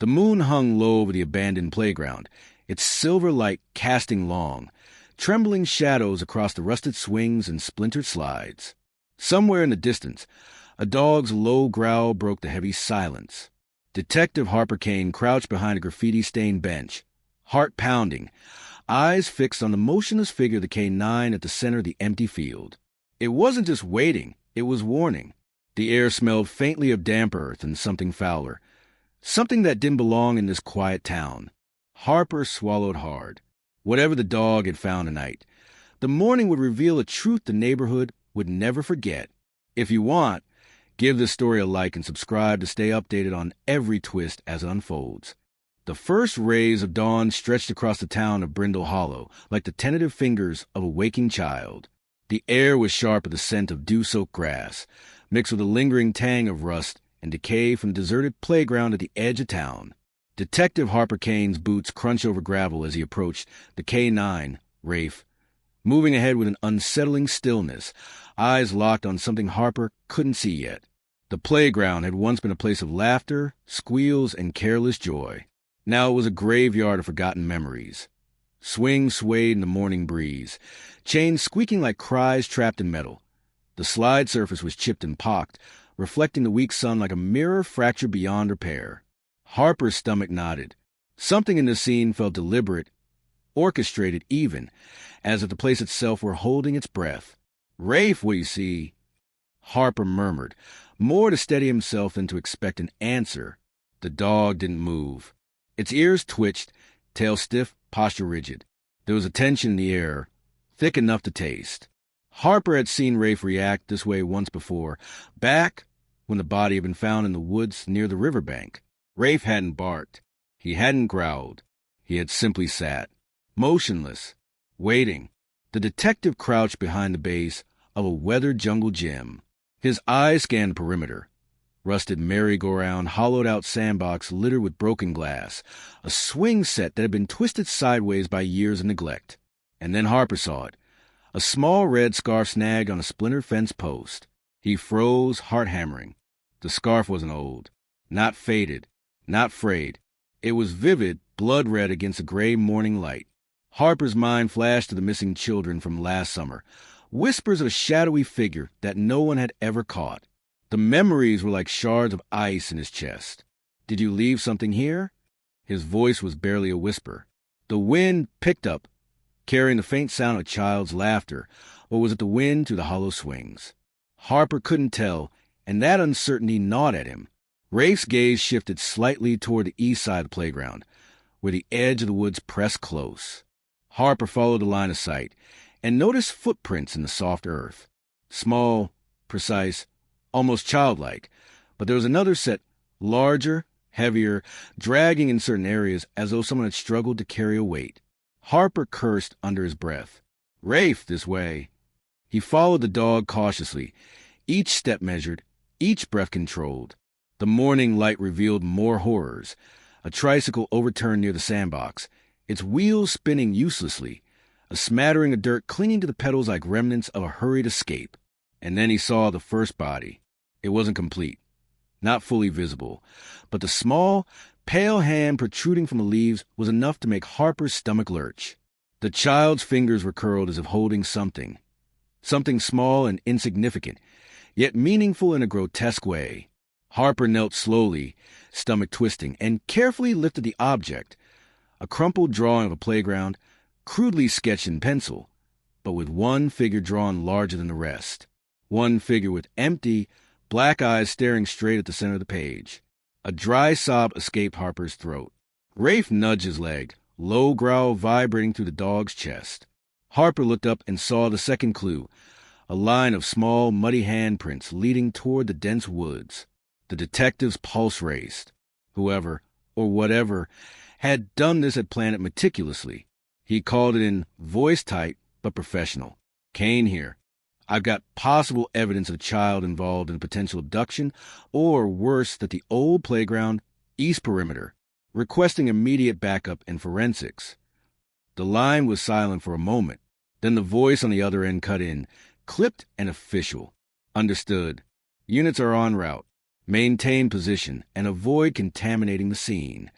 The moon hung low over the abandoned playground, its silver light casting long, trembling shadows across the rusted swings and splintered slides. Somewhere in the distance, a dog's low growl broke the heavy silence. Detective Harper Kane crouched behind a graffiti-stained bench, heart pounding, eyes fixed on the motionless figure of the K9 at the center of the empty field. It wasn't just waiting, it was warning. The air smelled faintly of damp earth and something fouler, something that didn't belong in this quiet town. Harper swallowed hard. Whatever the dog had found tonight, the morning would reveal a truth the neighborhood would never forget. If you want, give this story a like and subscribe to stay updated on every twist as it unfolds. The first rays of dawn stretched across the town of Brindle Hollow like the tentative fingers of a waking child. The air was sharp with the scent of dew-soaked grass, mixed with a lingering tang of rust and decay from the deserted playground at the edge of town. Detective Harper Kane's boots crunched over gravel as he approached the K9, Rafe, moving ahead with an unsettling stillness, eyes locked on something Harper couldn't see yet. The playground had once been a place of laughter, squeals, and careless joy. Now it was a graveyard of forgotten memories. Swings swayed in the morning breeze, chains squeaking like cries trapped in metal. The slide surface was chipped and pocked, reflecting the weak sun like a mirror fractured beyond repair. Harper's stomach knotted. Something in the scene felt deliberate, orchestrated even, as if the place itself were holding its breath. "Rafe, what do you see?" Harper murmured, more to steady himself than to expect an answer. The dog didn't move. Its ears twitched, tail stiff, posture rigid. There was a tension in the air, thick enough to taste. Harper had seen Rafe react this way once before, back when the body had been found in the woods near the riverbank. Rafe hadn't barked. He hadn't growled. He had simply sat, motionless, waiting. The detective crouched behind the base of a weathered jungle gym. His eyes scanned the perimeter. Rusted merry-go-round, hollowed-out sandbox littered with broken glass, a swing set that had been twisted sideways by years of neglect. And then Harper saw it, a small red scarf snagged on a splintered fence post. He froze, heart hammering. The scarf wasn't old, not faded, not frayed. It was vivid, blood red against a gray morning light. Harper's mind flashed to the missing children from last summer, whispers of a shadowy figure that no one had ever caught. The memories were like shards of ice in his chest. "Did you leave something here?" His voice was barely a whisper. The wind picked up, carrying the faint sound of a child's laughter, or was it the wind through the hollow swings? Harper couldn't tell, and that uncertainty gnawed at him. Rafe's gaze shifted slightly toward the east side of the playground, where the edge of the woods pressed close. Harper followed the line of sight and noticed footprints in the soft earth. Small, precise, almost childlike, but there was another set, larger, heavier, dragging in certain areas as though someone had struggled to carry a weight. Harper cursed under his breath. "Rafe, this way." He followed the dog cautiously, each step measured, each breath controlled. The morning light revealed more horrors. A tricycle overturned near the sandbox, its wheels spinning uselessly, a smattering of dirt clinging to the pedals like remnants of a hurried escape. And then he saw the first body. It wasn't complete, not fully visible, but the small, pale hand protruding from the leaves was enough to make Harper's stomach lurch. The child's fingers were curled as if holding something small and insignificant, yet meaningful in a grotesque way. Harper knelt slowly, stomach twisting, and carefully lifted the object, a crumpled drawing of a playground, crudely sketched in pencil, but with one figure drawn larger than the rest. One figure with empty, black eyes staring straight at the center of the page. A dry sob escaped Harper's throat. Rafe nudged his leg, low growl vibrating through the dog's chest. Harper looked up and saw the second clue, a line of small, muddy handprints leading toward the dense woods. The detective's pulse raced. Whoever, or whatever, had done this had planned it meticulously. He called it in, voice tight but professional. "Kane here. I've got possible evidence of a child involved in a potential abduction, or worse, that the old playground, East Perimeter, requesting immediate backup and forensics." The line was silent for a moment. Then the voice on the other end cut in, clipped and official. "Understood. Units are en route. Maintain position and avoid contaminating the scene.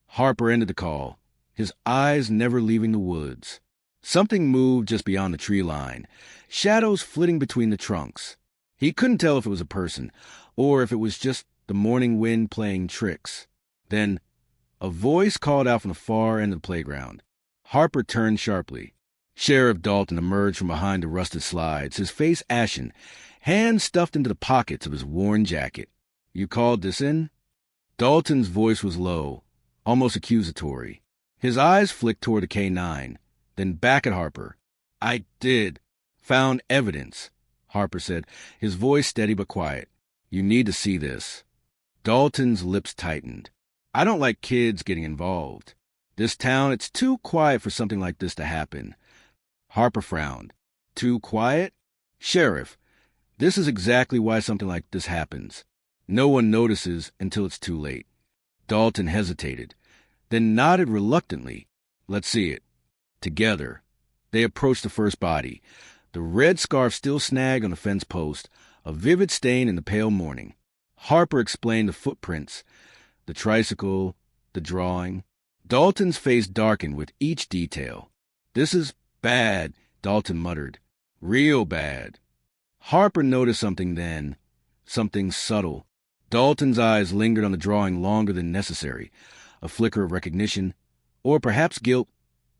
Harper ended the call, his eyes never leaving the woods. Something moved just beyond the tree line, shadows flitting between the trunks. He couldn't tell if it was a person, or if it was just the morning wind playing tricks. Then, a voice called out from the far end of the playground. Harper turned sharply. Sheriff Dalton emerged from behind the rusted slides, his face ashen, hands stuffed into the pockets of his worn jacket. "You called this in?" Dalton's voice was low, almost accusatory. His eyes flicked toward the K-9, then back at Harper. "I did. Found evidence," Harper said, his voice steady but quiet. "You need to see this." Dalton's lips tightened. "I don't like kids getting involved. This town, it's too quiet for something like this to happen." Harper frowned. "Too quiet? Sheriff, this is exactly why something like this happens. No one notices until it's too late." Dalton hesitated, then nodded reluctantly. "Let's see it." Together, they approached the first body, the red scarf still snagged on the fence post, a vivid stain in the pale morning. Harper explained the footprints, the tricycle, the drawing. Dalton's face darkened with each detail. "This is bad," Dalton muttered. "Real bad." Harper noticed something then, something subtle. Dalton's eyes lingered on the drawing longer than necessary, a flicker of recognition, or perhaps guilt,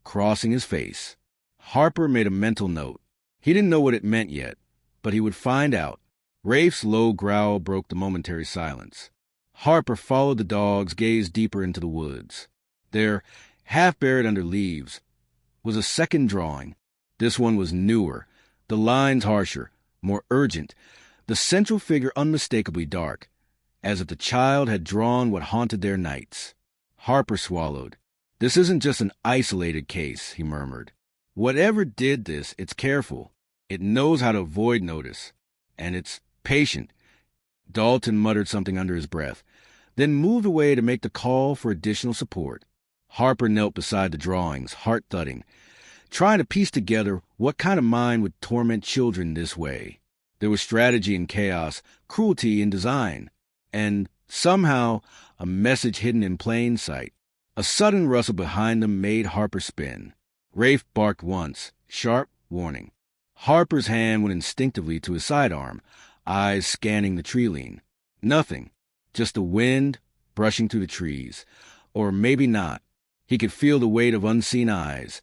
crossing his face. Harper made a mental note. He didn't know what it meant yet, but he would find out. Rafe's low growl broke the momentary silence. Harper followed the dog's gaze deeper into the woods. There, half buried under leaves, was a second drawing. This one was newer, the lines harsher, more urgent, the central figure unmistakably dark, as if the child had drawn what haunted their nights. Harper swallowed. "This isn't just an isolated case," he murmured. "Whatever did this, it's careful. It knows how to avoid notice. And it's patient." Dalton muttered something under his breath, then moved away to make the call for additional support. Harper knelt beside the drawings, heart thudding, trying to piece together what kind of mind would torment children this way. There was strategy in chaos, cruelty in design, and, somehow, a message hidden in plain sight. A sudden rustle behind them made Harper spin. Rafe barked once, sharp warning. Harper's hand went instinctively to his sidearm, eyes scanning the tree line. Nothing, just the wind brushing through the trees. Or maybe not. He could feel the weight of unseen eyes,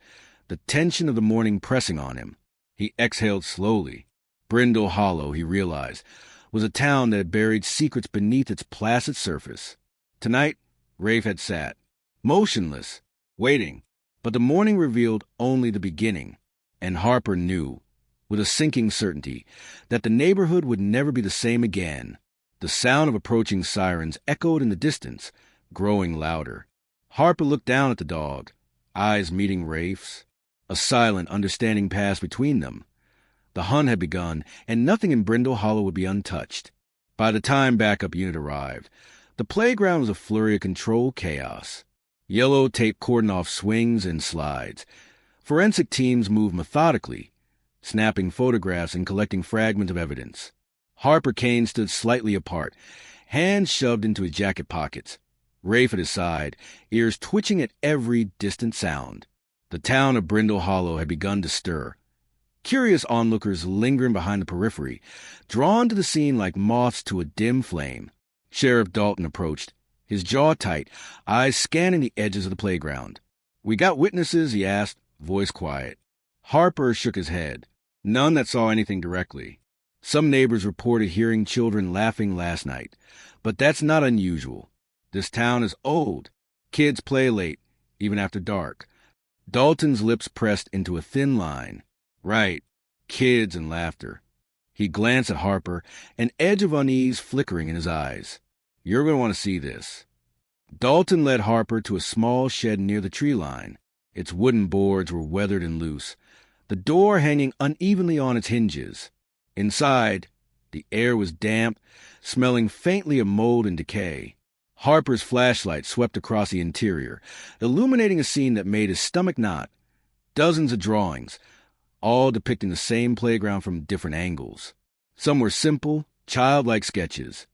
the tension of the morning pressing on him. He exhaled slowly. Brindle Hollow, he realized, was a town that had buried secrets beneath its placid surface. Tonight, Rafe had sat, motionless, waiting. But the morning revealed only the beginning, and Harper knew, with a sinking certainty, that the neighborhood would never be the same again. The sound of approaching sirens echoed in the distance, growing louder. Harper looked down at the dog, eyes meeting Rafe's. A silent understanding passed between them. The hunt had begun, and nothing in Brindle Hollow would be untouched. By the time backup unit arrived, the playground was a flurry of controlled chaos. Yellow tape cordoned off swings and slides. Forensic teams moved methodically, snapping photographs and collecting fragments of evidence. Harper Kane stood slightly apart, hands shoved into his jacket pockets. Rafe at his side, ears twitching at every distant sound. The town of Brindle Hollow had begun to stir. Curious onlookers lingering behind the periphery, drawn to the scene like moths to a dim flame. Sheriff Dalton approached, his jaw tight, eyes scanning the edges of the playground. "We got witnesses?" he asked, voice quiet. Harper shook his head. "None that saw anything directly. Some neighbors reported hearing children laughing last night, but that's not unusual. This town is old. Kids play late, even after dark." Dalton's lips pressed into a thin line. "Right, kids and laughter." He glanced at Harper, an edge of unease flickering in his eyes. "You're going to want to see this." Dalton led Harper to a small shed near the tree line. Its wooden boards were weathered and loose, the door hanging unevenly on its hinges. Inside, the air was damp, smelling faintly of mold and decay. Harper's flashlight swept across the interior, illuminating a scene that made his stomach knot. Dozens of drawings, all depicting the same playground from different angles. Some were simple, childlike sketches.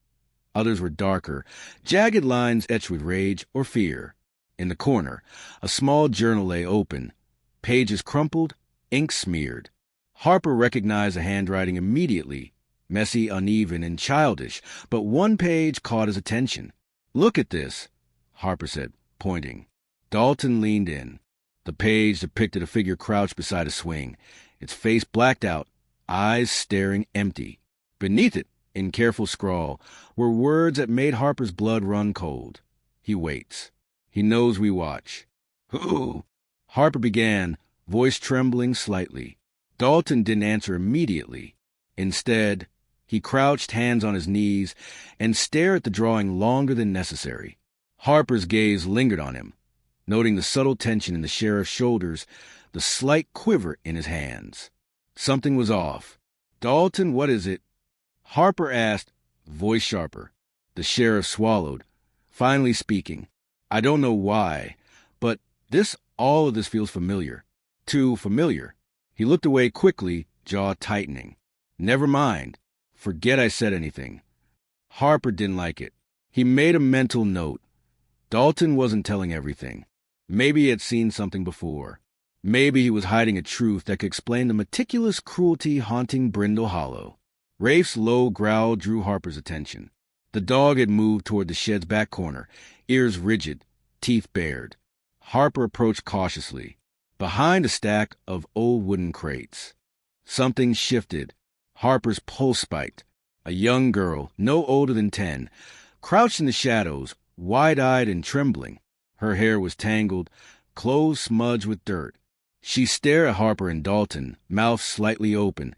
Others were darker, jagged lines etched with rage or fear. In the corner, a small journal lay open, pages crumpled, ink smeared. Harper recognized the handwriting immediately, messy, uneven, and childish, but one page caught his attention. "Look at this," Harper said, pointing. Dalton leaned in. The page depicted a figure crouched beside a swing, its face blacked out, eyes staring empty. Beneath it, in careful scrawl, were words that made Harper's blood run cold. "He waits. He knows we watch." "Who?" Harper began, voice trembling slightly. Dalton didn't answer immediately. Instead, he crouched, hands on his knees, and stared at the drawing longer than necessary. Harper's gaze lingered on him, noting the subtle tension in the sheriff's shoulders, the slight quiver in his hands. Something was off. "Dalton, what is it?" Harper asked, voice sharper. The sheriff swallowed, finally speaking. "I don't know why, but all of this feels familiar. Too familiar." He looked away quickly, jaw tightening. "Never mind. Forget I said anything." Harper didn't like it. He made a mental note. Dalton wasn't telling everything. Maybe he had seen something before. Maybe he was hiding a truth that could explain the meticulous cruelty haunting Brindle Hollow. Rafe's low growl drew Harper's attention. The dog had moved toward the shed's back corner, ears rigid, teeth bared. Harper approached cautiously, behind a stack of old wooden crates. Something shifted. Harper's pulse spiked. A young girl, no older than 10, crouched in the shadows, wide-eyed and trembling. Her hair was tangled, clothes smudged with dirt. She stared at Harper and Dalton, mouth slightly open,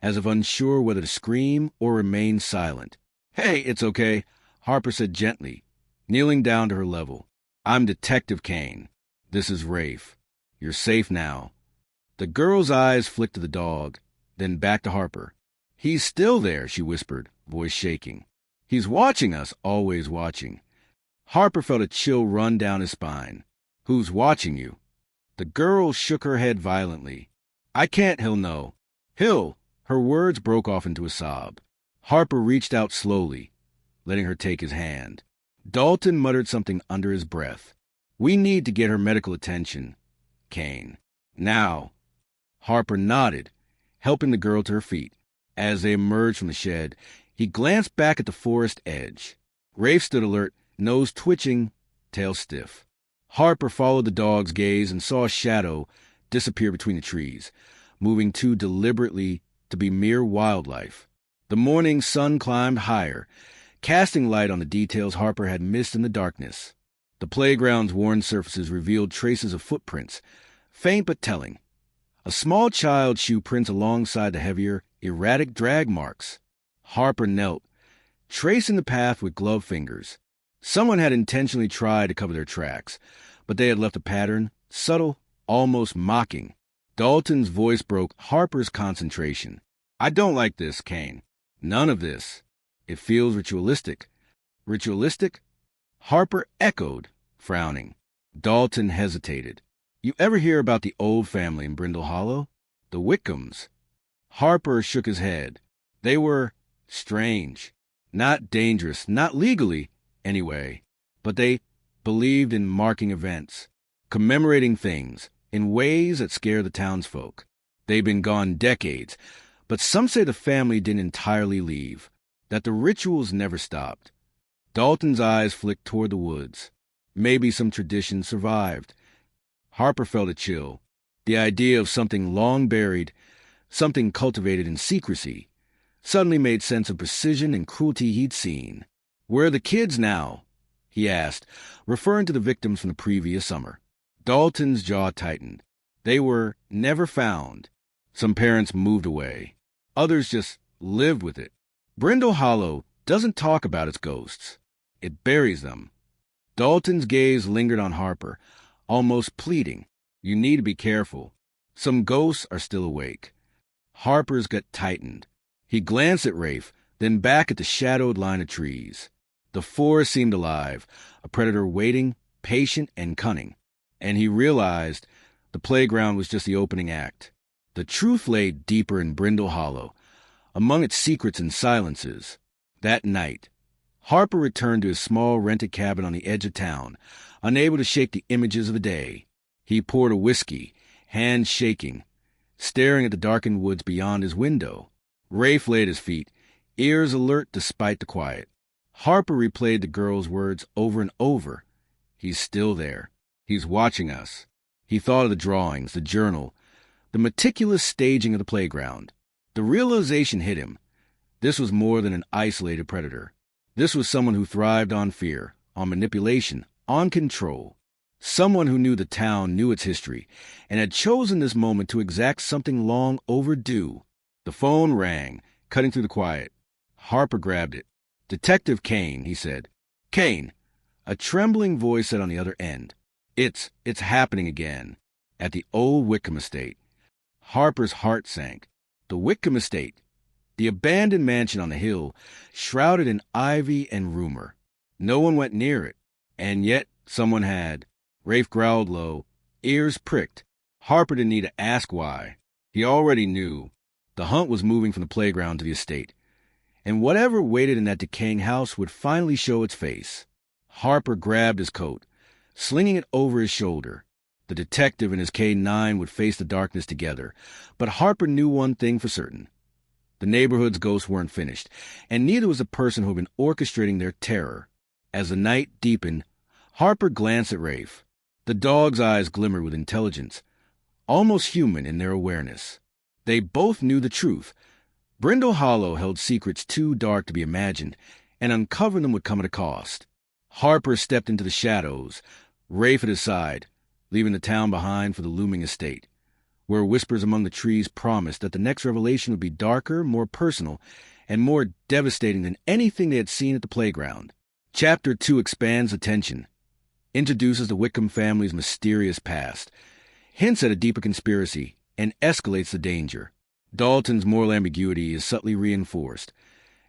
as if unsure whether to scream or remain silent. "Hey, it's okay," Harper said gently, kneeling down to her level. "I'm Detective Kane. This is Rafe. You're safe now." The girl's eyes flicked to the dog, then back to Harper. "He's still there," she whispered, voice shaking. "He's watching us, always watching." Harper felt a chill run down his spine. "Who's watching you?" The girl shook her head violently. "I can't, he'll know. He'll—" Her words broke off into a sob. Harper reached out slowly, letting her take his hand. Dalton muttered something under his breath. "We need to get her medical attention, Kane. Now." Harper nodded, helping the girl to her feet. As they emerged from the shed, he glanced back at the forest edge. Rafe stood alert, nose twitching, tail stiff. Harper followed the dog's gaze and saw a shadow disappear between the trees, moving too deliberately to be mere wildlife. The morning sun climbed higher, casting light on the details Harper had missed in the darkness. The playground's worn surfaces revealed traces of footprints, faint but telling. A small child's shoe prints alongside the heavier, erratic drag marks. Harper knelt, tracing the path with gloved fingers. Someone had intentionally tried to cover their tracks, but they had left a pattern, subtle, almost mocking. Dalton's voice broke Harper's concentration. "I don't like this, Kane. None of this. It feels ritualistic." "Ritualistic?" Harper echoed, frowning. Dalton hesitated. "You ever hear about the old family in Brindle Hollow? The Wickhams?" Harper shook his head. "They were strange. Not dangerous, not legally, anyway. But they believed in marking events, commemorating things, in ways that scare the townsfolk. They've been gone decades, but some say the family didn't entirely leave, that the rituals never stopped." Dalton's eyes flicked toward the woods. Maybe some tradition survived. Harper felt a chill. The idea of something long buried, something cultivated in secrecy, suddenly made sense of precision and cruelty he'd seen. "Where are the kids now?" he asked, referring to the victims from the previous summer. Dalton's jaw tightened. "They were never found. Some parents moved away. Others just lived with it. Brindle Hollow doesn't talk about its ghosts. It buries them." Dalton's gaze lingered on Harper, almost pleading. "You need to be careful. Some ghosts are still awake." Harper's gut tightened. He glanced at Rafe, then back at the shadowed line of trees. The forest seemed alive, a predator waiting, patient and cunning. And he realized the playground was just the opening act. The truth lay deeper in Brindle Hollow, among its secrets and silences. That night, Harper returned to his small rented cabin on the edge of town, unable to shake the images of the day. He poured a whiskey, hands shaking, staring at the darkened woods beyond his window. Rafe lay at his feet, ears alert despite the quiet. Harper replayed the girl's words over and over. He's still there. He's watching us. He thought of the drawings, the journal, the meticulous staging of the playground. The realization hit him. This was more than an isolated predator. This was someone who thrived on fear, on manipulation, on control. Someone who knew the town, knew its history, and had chosen this moment to exact something long overdue. The phone rang, cutting through the quiet. Harper grabbed it. "Detective Kane," he said. "Kane." A trembling voice said on the other end. It's happening again. At the old Wickham estate." Harper's heart sank. The Wickham estate. The abandoned mansion on the hill, shrouded in ivy and rumor. No one went near it, and yet someone had. Rafe growled low, ears pricked. Harper didn't need to ask why. He already knew. The hunt was moving from the playground to the estate, and whatever waited in that decaying house would finally show its face. Harper grabbed his coat, slinging it over his shoulder. The detective and his K-9 would face the darkness together, but Harper knew one thing for certain. The neighborhood's ghosts weren't finished, and neither was the person who had been orchestrating their terror. As the night deepened, Harper glanced at Rafe. The dog's eyes glimmered with intelligence, almost human in their awareness. They both knew the truth. Brindle Hollow held secrets too dark to be imagined, and uncovering them would come at a cost. Harper stepped into the shadows, Rafe at his side, leaving the town behind for the looming estate, where whispers among the trees promised that the next revelation would be darker, more personal, and more devastating than anything they had seen at the playground. Chapter 2 expands attention, introduces the Wickham family's mysterious past, hints at a deeper conspiracy, and escalates the danger. Dalton's moral ambiguity is subtly reinforced,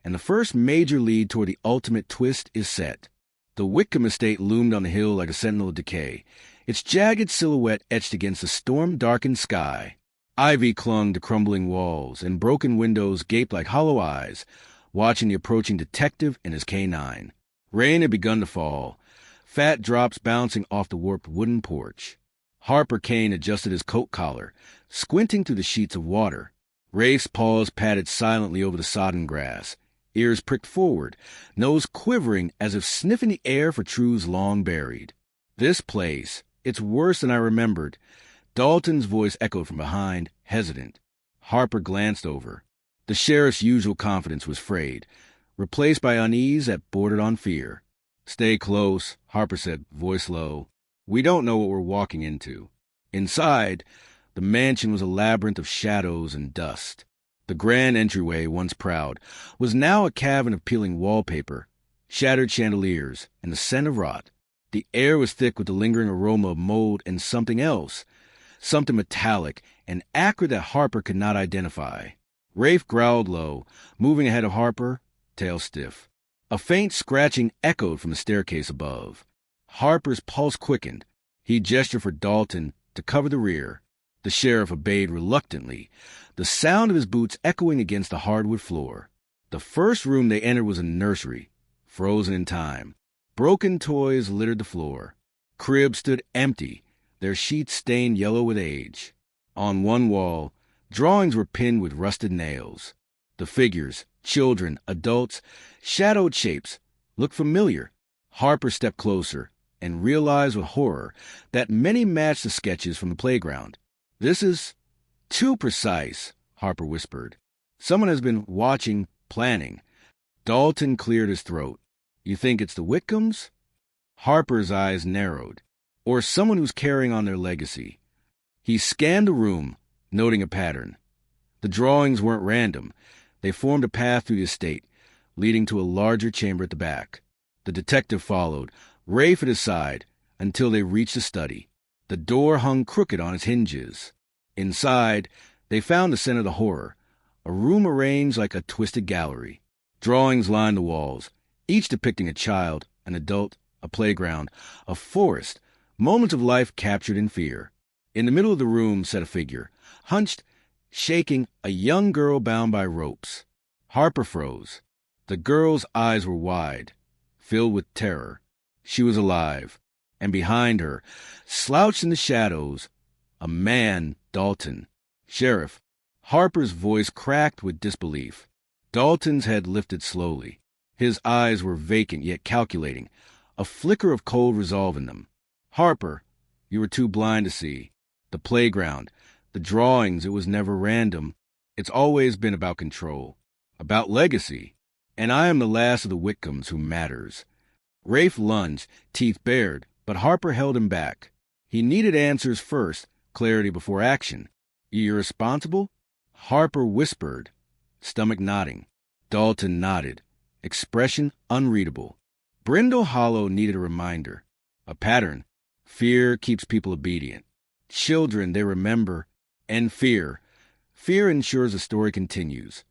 and the first major lead toward the ultimate twist is set. The Wickham estate loomed on the hill like a sentinel of decay, its jagged silhouette etched against the storm-darkened sky. Ivy clung to crumbling walls, and broken windows gaped like hollow eyes, watching the approaching detective and his K-9. Rain had begun to fall, fat drops bouncing off the warped wooden porch. Harper Kane adjusted his coat collar, squinting through the sheets of water. Rafe's paws padded silently over the sodden grass, ears pricked forward, nose quivering as if sniffing the air for truths long buried. "This place, it's worse than I remembered." Dalton's voice echoed from behind, hesitant. Harper glanced over. The sheriff's usual confidence was frayed, replaced by unease that bordered on fear. "Stay close," Harper said, voice low. "We don't know what we're walking into." Inside, the mansion was a labyrinth of shadows and dust. The grand entryway, once proud, was now a cavern of peeling wallpaper, shattered chandeliers, and the scent of rot. The air was thick with the lingering aroma of mold and something else, something metallic and acrid that Harper could not identify. Rafe growled low, moving ahead of Harper, tail stiff. A faint scratching echoed from the staircase above. Harper's pulse quickened. He gestured for Dalton to cover the rear. The sheriff obeyed reluctantly, the sound of his boots echoing against the hardwood floor. The first room they entered was a nursery, frozen in time. Broken toys littered the floor. Cribs stood empty, their sheets stained yellow with age. On one wall, drawings were pinned with rusted nails. The figures, children, adults, shadowed shapes, looked familiar. Harper stepped closer and realized with horror that many matched the sketches from the playground. "This is too precise," Harper whispered. "Someone has been watching, planning." Dalton cleared his throat. "You think it's the Wickhams?" Harper's eyes narrowed. "Or someone who's carrying on their legacy." He scanned the room, noting a pattern. The drawings weren't random. They formed a path through the estate, leading to a larger chamber at the back. The detective followed, Rafe at his side, until they reached the study. The door hung crooked on its hinges. Inside, they found the center of the horror, a room arranged like a twisted gallery. Drawings lined the walls, each depicting a child, an adult, a playground, a forest, moments of life captured in fear. In the middle of the room sat a figure, hunched, shaking, a young girl bound by ropes. Harper froze. The girl's eyes were wide, filled with terror. She was alive, and behind her, slouched in the shadows, a man, Dalton. "Sheriff." Harper's voice cracked with disbelief. Dalton's head lifted slowly. His eyes were vacant yet calculating, a flicker of cold resolve in them. "Harper, you were too blind to see. The playground, the drawings, it was never random. It's always been about control, about legacy. And I am the last of the Whitcombs who matters." Rafe lunged, teeth bared, but Harper held him back. He needed answers first, clarity before action. "You're responsible?" Harper whispered, stomach nodding. Dalton nodded, expression unreadable. Brindle Hollow needed a reminder, a pattern. Fear keeps people obedient. Children, they remember, and fear. Fear ensures the story continues.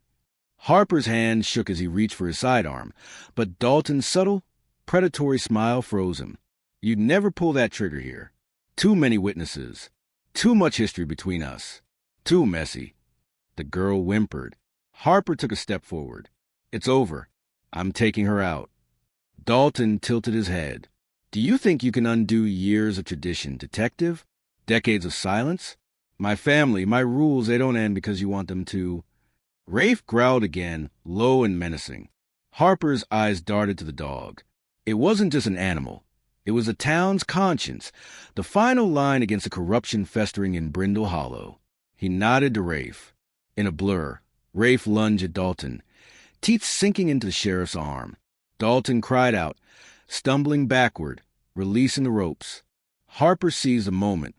Harper's hand shook as he reached for his sidearm, but Dalton's subtle, predatory smile froze him. "You'd never pull that trigger here. Too many witnesses. Too much history between us. Too messy." The girl whimpered. Harper took a step forward. "It's over. I'm taking her out." Dalton tilted his head. "Do you think you can undo years of tradition, detective? Decades of silence? My family, my rules, they don't end because you want them to." Rafe growled again, low and menacing. Harper's eyes darted to the dog. It wasn't just an animal. It was the town's conscience, the final line against the corruption festering in Brindle Hollow. He nodded to Rafe. In a blur, Rafe lunged at Dalton, teeth sinking into the sheriff's arm. Dalton cried out, stumbling backward, releasing the ropes. Harper seized the moment,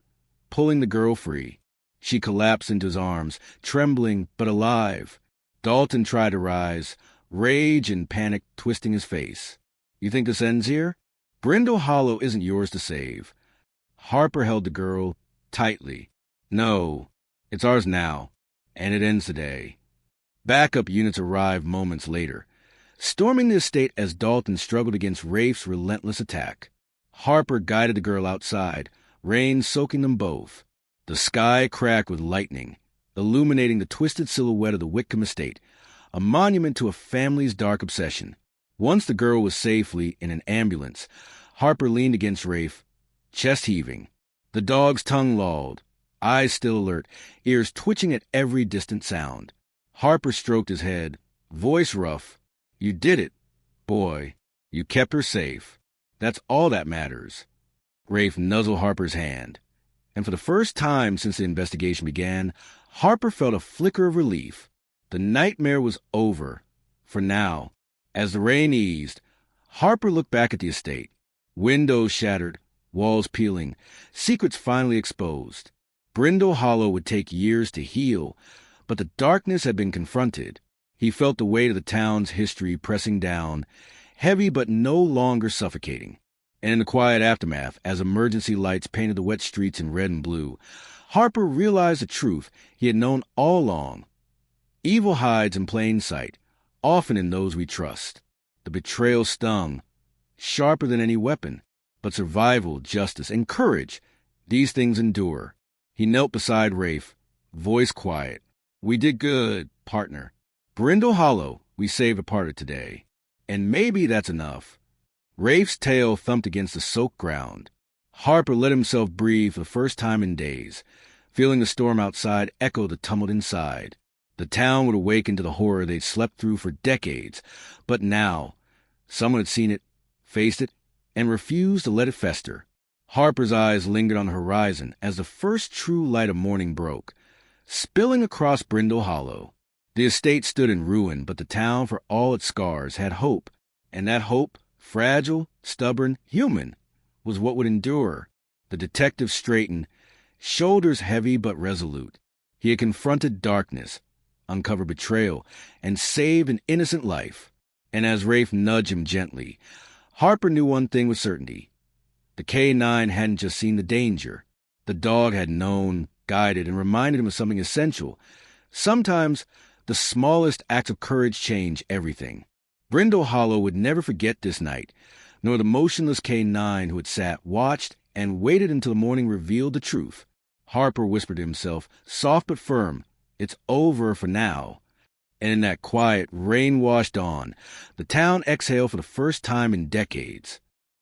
pulling the girl free. She collapsed into his arms, trembling but alive. Dalton tried to rise, rage and panic twisting his face. "You think this ends here? Brindle Hollow isn't yours to save." Harper held the girl tightly. "No, it's ours now, and it ends today." Backup units arrived moments later, storming the estate as Dalton struggled against Rafe's relentless attack. Harper guided the girl outside, rain soaking them both. The sky cracked with lightning, illuminating the twisted silhouette of the Whitcomb estate, a monument to a family's dark obsession. Once the girl was safely in an ambulance, Harper leaned against Rafe, chest heaving. The dog's tongue lolled, eyes still alert, ears twitching at every distant sound. Harper stroked his head, voice rough. "You did it, boy. You kept her safe. That's all that matters." Rafe nuzzled Harper's hand, and for the first time since the investigation began, Harper felt a flicker of relief. The nightmare was over, for now. As the rain eased, Harper looked back at the estate. Windows shattered, walls peeling, secrets finally exposed. Brindle Hollow would take years to heal, but the darkness had been confronted. He felt the weight of the town's history pressing down, heavy but no longer suffocating. And in the quiet aftermath, as emergency lights painted the wet streets in red and blue, Harper realized the truth he had known all along. Evil hides in plain sight, often in those we trust. The betrayal stung, sharper than any weapon, but survival, justice, and courage, these things endure. He knelt beside Rafe, voice quiet. "We did good, partner. Brindle Hollow, we saved a part of today. And maybe that's enough." Rafe's tail thumped against the soaked ground. Harper let himself breathe for the first time in days, feeling the storm outside echo the tumult inside. The town would awaken to the horror they'd slept through for decades, but now, someone had seen it, faced it, and refused to let it fester. Harper's eyes lingered on the horizon as the first true light of morning broke, spilling across Brindle Hollow. The estate stood in ruin, but the town, for all its scars, had hope, and that hope, fragile, stubborn, human, was what would endure. The detective straightened, shoulders heavy but resolute. He had confronted darkness, uncovered betrayal, and saved an innocent life. And as Rafe nudged him gently, Harper knew one thing with certainty. The K-9 hadn't just seen the danger. The dog had known, guided, and reminded him of something essential. Sometimes the smallest acts of courage change everything. Brindle Hollow would never forget this night, nor the motionless K-9 who had sat, watched, and waited until the morning revealed the truth. Harper whispered to himself, soft but firm, "It's over for now." And in that quiet, rain-washed dawn, the town exhaled for the first time in decades.